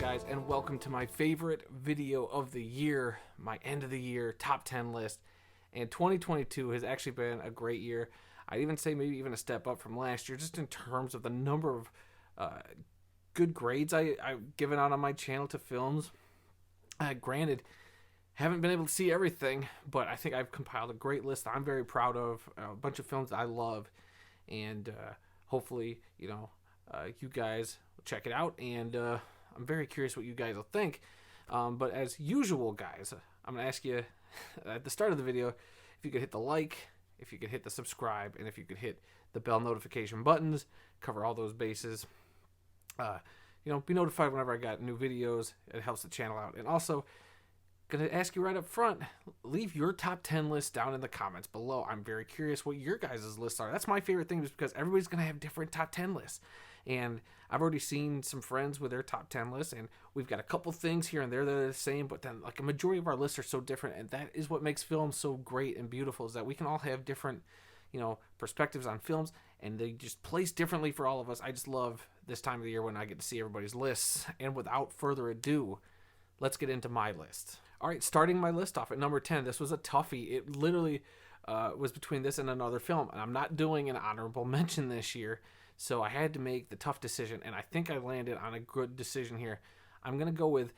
guys, and welcome to my favorite video of the year, my end of the year top 10 list. And 2022 has actually been a great year. I'd even say maybe even a step up from last year, just in terms of the number of good grades I've given out on my channel to films. Granted, haven't been able to see everything, but I think I've compiled a great list that I'm very proud of, a bunch of films that I love, and hopefully, you guys will check it out, and I'm very curious what you guys will think. But as usual, guys, I'm going to ask you at the start of the video if you could hit the like, if you could hit the subscribe, and if you could hit the bell notification buttons, cover all those bases. Be notified whenever I got new videos. It helps the channel out. And also, going to ask you right up front, leave your top 10 lists down in the comments below. I'm very curious what your guys' lists are. That's my favorite thing, just because everybody's going to have different top 10 lists. And I've already seen some friends with their top 10 lists, and we've got a couple things here and there that are the same, but then like a majority of our lists are so different, and that is what makes films so great and beautiful, is that we can all have different, perspectives on films, and they just place differently for all of us. I just love this time of the year when I get to see everybody's lists. And without further ado, let's get into my list. All right, starting my list off at number 10. This was a toughie. It literally was between this and another film, and I'm not doing an honorable mention this year, so I had to make the tough decision, and I think I landed on a good decision here. I'm going to go with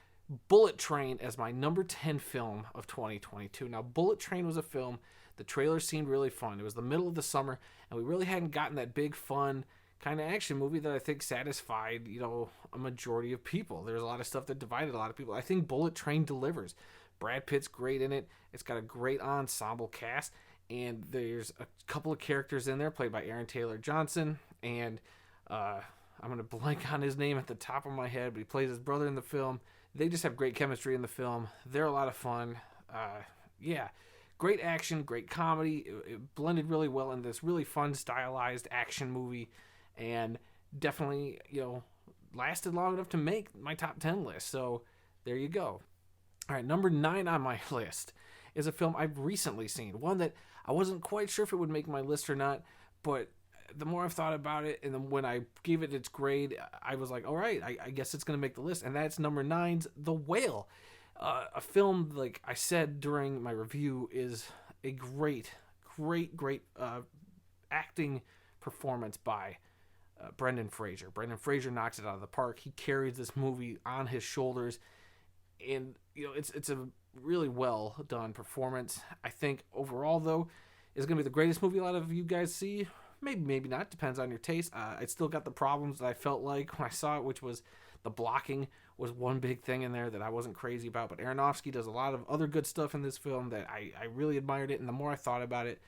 Bullet Train as my number 10 film of 2022. Now, Bullet Train was a film, the trailer seemed really fun. It was the middle of the summer, and we really hadn't gotten that big, fun kind of action movie that I think satisfied, a majority of people. There's a lot of stuff that divided a lot of people. I think Bullet Train delivers. Brad Pitt's great in it. It's got a great ensemble cast, and there's a couple of characters in there played by Aaron Taylor Johnson, and I'm going to blank on his name at the top of my head, but he plays his brother in the film. They just have great chemistry in the film. They're a lot of fun. Great action, great comedy. It blended really well in this really fun, stylized action movie, and definitely, lasted long enough to make my top 10 list. So there you go. All right, number 9 on my list is a film I've recently seen. One that I wasn't quite sure if it would make my list or not, but the more I've thought about it, and then when I gave it its grade, I was like, all right, I guess it's going to make the list. And that's number 9's The Whale. A film, like I said during my review, is a great acting performance by Brendan Fraser. Brendan Fraser knocks it out of the park. He carries this movie on his shoulders, and it's a really well done performance. I think overall, though, is going to be the greatest movie a lot of you guys see. Maybe not. Depends on your taste. It still got the problems that I felt like when I saw it, which was the blocking was one big thing in there that I wasn't crazy about. But Aronofsky does a lot of other good stuff in this film that I really admired it. And the more I thought about it,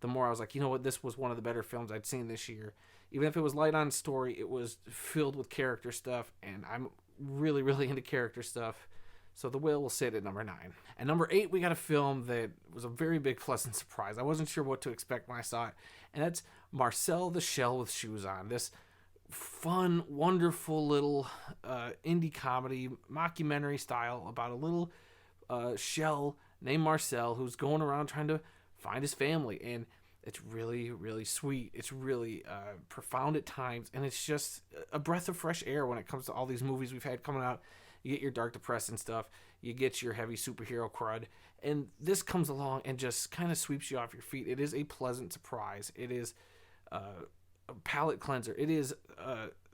the more I was like, this was one of the better films I'd seen this year. Even if it was light on story, it was filled with character stuff. And I'm really, really into character stuff. So The Whale will sit at number 9. At number 8, we got a film that was a very big pleasant surprise. I wasn't sure what to expect when I saw it. And that's Marcel the Shell with Shoes On. This fun, wonderful little indie comedy, mockumentary style about a little shell named Marcel who's going around trying to find his family. And it's really, really sweet. It's really profound at times. And it's just a breath of fresh air when it comes to all these movies we've had coming out. You get your dark, depressing stuff. You get your heavy superhero crud. And this comes along and just kind of sweeps you off your feet. It is a pleasant surprise. It is a palate cleanser. It is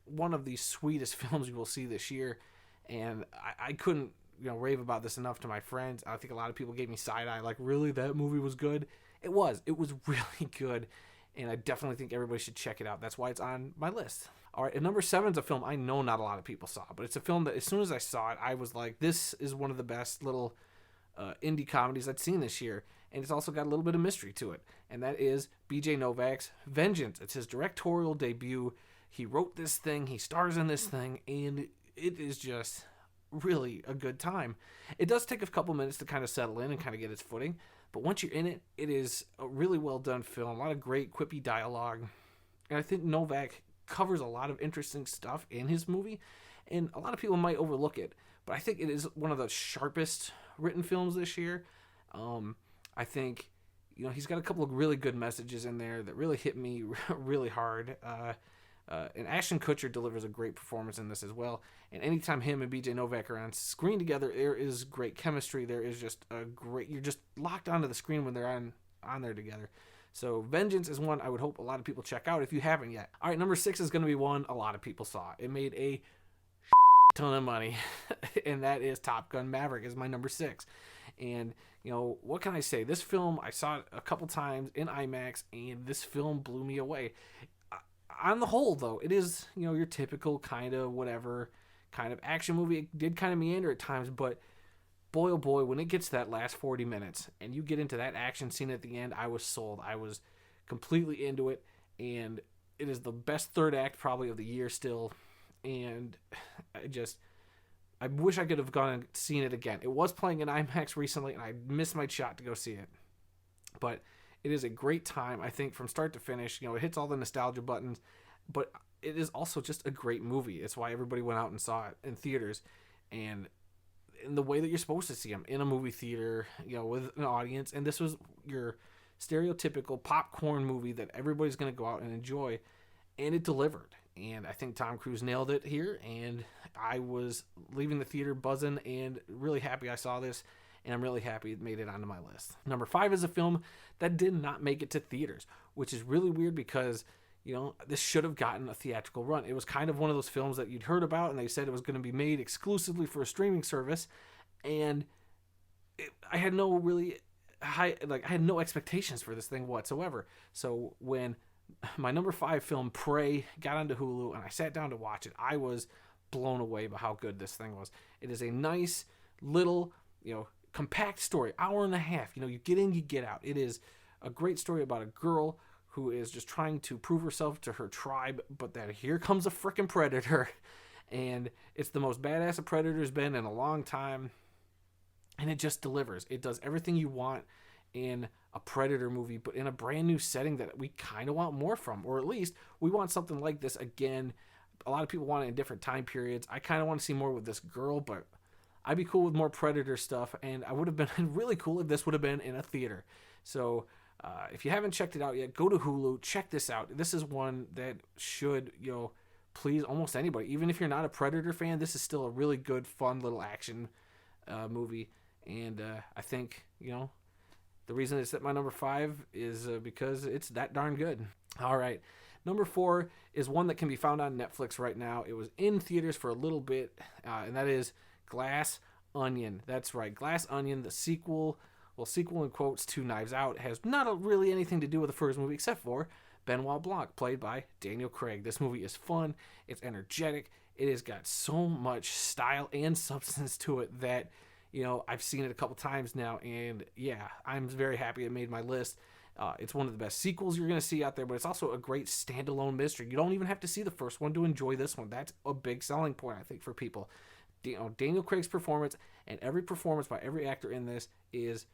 one of the sweetest films you will see this year. And I couldn't rave about this enough to my friends. I think a lot of people gave me side-eye, like, really, that movie was good? It was really good. And I definitely think everybody should check it out. That's why it's on my list. All right, and number 7 is a film I know not a lot of people saw, but it's a film that as soon as I saw it, I was like, this is one of the best little indie comedies I'd seen this year. And it's also got a little bit of mystery to it, and that is B.J. Novak's Vengeance. It's his directorial debut. He wrote this thing, he stars in this thing, and it is just really a good time. It does take a couple minutes to kind of settle in and kind of get its footing, but once you're in it, it is a really well done film. A lot of great quippy dialogue, and I think Novak covers a lot of interesting stuff in his movie, and a lot of people might overlook it, but I think it is one of the sharpest written films this year. I think, he's got a couple of really good messages in there that really hit me really hard. And Ashton Kutcher delivers a great performance in this as well. And anytime him and BJ Novak are on screen together, there is great chemistry. There is just a great, you're just locked onto the screen when they're on there together. So Vengeance is one I would hope a lot of people check out if you haven't yet. All right, number 6 is going to be one a lot of people saw. It made a ton of money, and that is Top Gun Maverick is my number 6. And, you know, what can I say? This film, I saw it a couple times in IMAX, and this film blew me away. On the whole, though, it is, you know, your typical kind of whatever kind of action movie. It did kind of meander at times, but boy, oh boy, when it gets to that last 40 minutes and you get into that action scene at the end, I was sold. I was completely into it, and it is the best third act probably of the year still. And I wish I could have gone and seen it again. It was playing in IMAX recently, and I missed my shot to go see it. But it is a great time, I think, from start to finish. You know, it hits all the nostalgia buttons, but it is also just a great movie. It's why everybody went out and saw it in theaters, and in the way that you're supposed to see them, in a movie theater, you know, with an audience. And this was your stereotypical popcorn movie that everybody's going to go out and enjoy, and it delivered. And I think Tom Cruise nailed it here, and I was leaving the theater buzzing and really happy I saw this, and I'm really happy it made it onto my list. Number 5 is a film that did not make it to theaters, which is really weird because, you know, this should have gotten a theatrical run. It was kind of one of those films that you'd heard about, and they said it was going to be made exclusively for a streaming service, and I had no really I had no expectations for this thing whatsoever. So when my number 5 film, Prey, got onto Hulu, and I sat down to watch it, I was blown away by how good this thing was. It is a nice little, you know, compact story, hour and a half. You know, you get in, you get out. It is a great story about a girl who is just trying to prove herself to her tribe, but that here comes a frickin' predator, and it's the most badass a predator's been in a long time, and it just delivers. It does everything you want in a Predator movie, but in a brand new setting that we kind of want more from, or at least we want something like this again. A lot of people want it in different time periods. I kind of want to see more with this girl, but I'd be cool with more Predator stuff, and I would have been really cool if this would have been in a theater. So if you haven't checked it out yet, go to Hulu, check this out. This is one that should, you know, please almost anybody. Even if you're not a Predator fan, this is still a really good, fun little action movie, and I think, you know, the reason it's at my number 5 is because it's that darn good. All right. Number 4 is one that can be found on Netflix right now. It was in theaters for a little bit, and that is Glass Onion. That's right. Glass Onion, the sequel, well, sequel in quotes to Knives Out, has not really anything to do with the first movie except for Benoit Blanc, played by Daniel Craig. This movie is fun. It's energetic. It has got so much style and substance to it that, you know, I've seen it a couple times now, and yeah, I'm very happy it made my list. It's one of the best sequels you're going to see out there, but it's also a great standalone mystery. You don't even have to see the first one to enjoy this one. That's a big selling point, I think, for people. You know, Daniel Craig's performance, and every performance by every actor in this is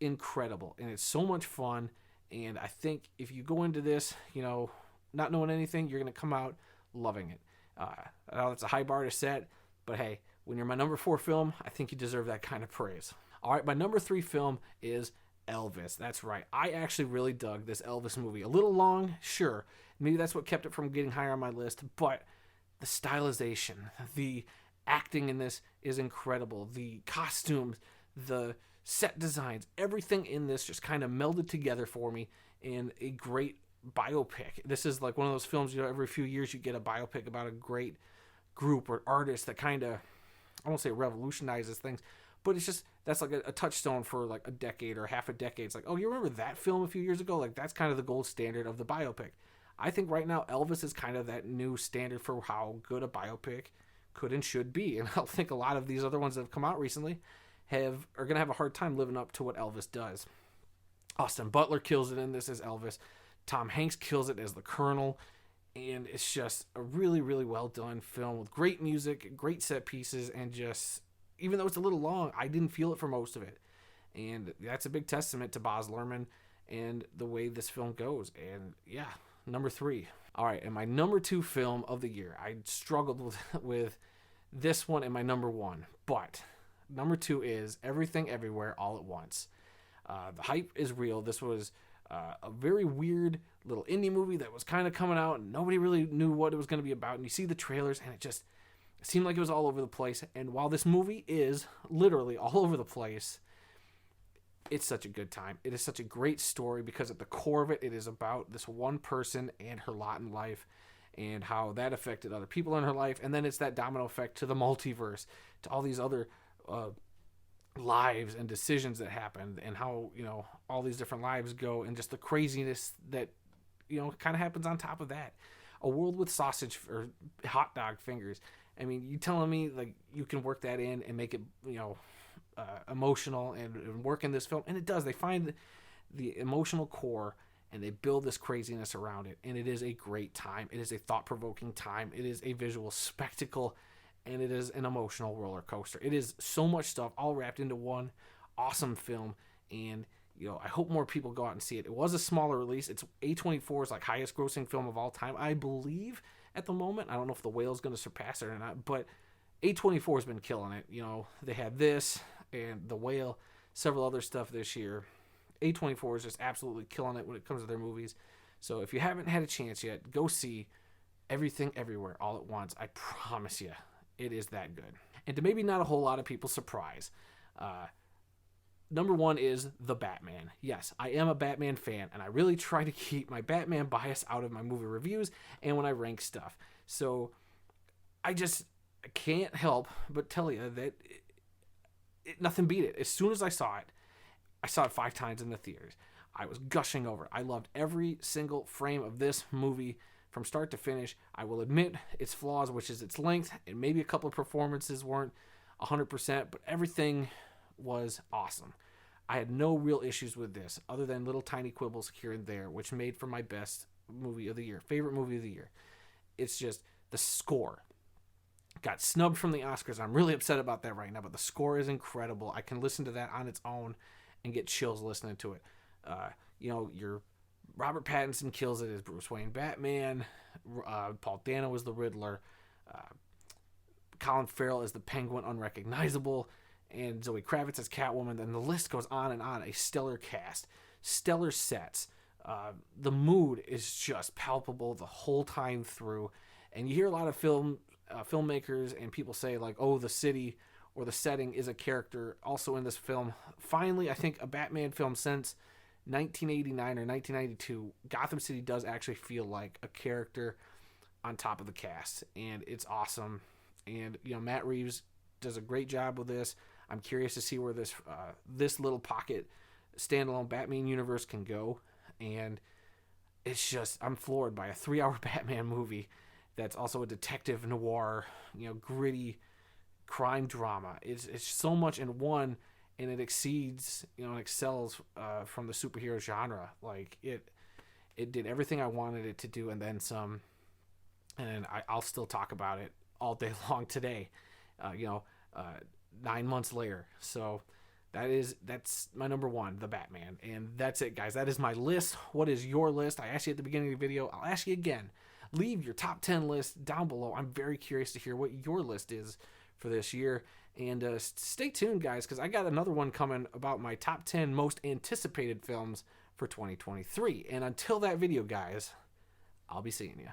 incredible, and it's so much fun. And I think if you go into this, you know, not knowing anything, you're going to come out loving it. I know it's a high bar to set, but hey, when you're my number 4 film, I think you deserve that kind of praise. All right, my number 3 film is Elvis. That's right. I actually really dug this Elvis movie. A little long, sure. Maybe that's what kept it from getting higher on my list, but the stylization, the acting in this is incredible. The costumes, the set designs, everything in this just kind of melded together for me in a great biopic. This is like one of those films, you know, every few years you get a biopic about a great group or artist that kind of, I won't say revolutionizes things, but it's just, that's like a touchstone for like a decade or half a decade. It's like, oh, you remember that film a few years ago? Like, that's kind of the gold standard of the biopic. I think right now Elvis is kind of that new standard for how good a biopic could and should be. And I think a lot of these other ones that have come out recently are going to have a hard time living up to what Elvis does. Austin Butler kills it in this as Elvis. Tom Hanks kills it as the Colonel. And it's just a really, really well done film with great music, great set pieces, and just, even though it's a little long, I didn't feel it for most of it. And that's a big testament to Baz Luhrmann and the way this film goes. And yeah, number 3. All right, and my number 2 film of the year. I struggled with this one and my number 1, but number 2 is Everything Everywhere All at Once. The hype is real. This was A very weird little indie movie that was kind of coming out and nobody really knew what it was going to be about. And you see the trailers and it seemed like it was all over the place. And while this movie is literally all over the place, it's such a good time. It is such a great story because at the core of it, it is about this one person and her lot in life and how that affected other people in her life. And then it's that domino effect to the multiverse, to all these other lives and decisions that happened, and how, all these different lives go, and just the craziness that, kind of happens on top of that. A world with sausage or hot dog fingers. I mean, you telling me like you can work that in and make it, emotional and work in this film? And it does. They find the emotional core and they build this craziness around it. And it is a great time. It is a thought-provoking time. It is a visual spectacle. And it is an emotional roller coaster. It is so much stuff all wrapped into one awesome film. And, I hope more people go out and see it. It was a smaller release. It's A24's highest grossing film of all time, I believe, at the moment. I don't know if The Whale's going to surpass it or not, but A24 has been killing it. They had this and The Whale, several other stuff this year. A24 is just absolutely killing it when it comes to their movies. So if you haven't had a chance yet, go see Everything Everywhere All at Once. I promise you, it is that good. And to maybe not a whole lot of people's surprise, number one is The Batman. Yes, I am a Batman fan, and I really try to keep my Batman bias out of my movie reviews and when I rank stuff. So I can't help but tell you that nothing beat it. As soon as I saw it 5 times in the theaters. I was gushing over it. I loved every single frame of this movie from start to finish. I will admit its flaws, which is its length, and maybe a couple of performances weren't 100%, but everything was awesome. I had no real issues with this, other than little tiny quibbles here and there, which made for my best movie of the year, favorite movie of the year. It's just the score. Got snubbed from the Oscars. I'm really upset about that right now, but the score is incredible. I can listen to that on its own and get chills listening to it. Your Robert Pattinson kills it as Bruce Wayne Batman. Paul Dano is the Riddler. Colin Farrell is the Penguin, unrecognizable. And Zoe Kravitz as Catwoman. And the list goes on and on. A stellar cast. Stellar sets. The mood is just palpable the whole time through. And you hear a lot of filmmakers and people say the city or the setting is a character also in this film. Finally, I think a Batman film since 1989 or 1992, Gotham City does actually feel like a character on top of the cast, and it's awesome. And Matt Reeves does a great job with this. I'm curious to see where this little pocket standalone Batman universe can go, and it's just, I'm floored by a 3-hour Batman movie that's also a detective noir, gritty crime drama. It's so much in one, and it exceeds, and excels from the superhero genre. It did everything I wanted it to do and then some. And I'll still talk about it all day long today, 9 months later. So that's my number one, The Batman. And that's it, guys. That is my list. What is your list? I asked you at the beginning of the video. I'll ask you again. Leave your top 10 list down below. I'm very curious to hear what your list is for this year. And stay tuned, guys, because I got another one coming about my top 10 most anticipated films for 2023. And until that video, guys, I'll be seeing you.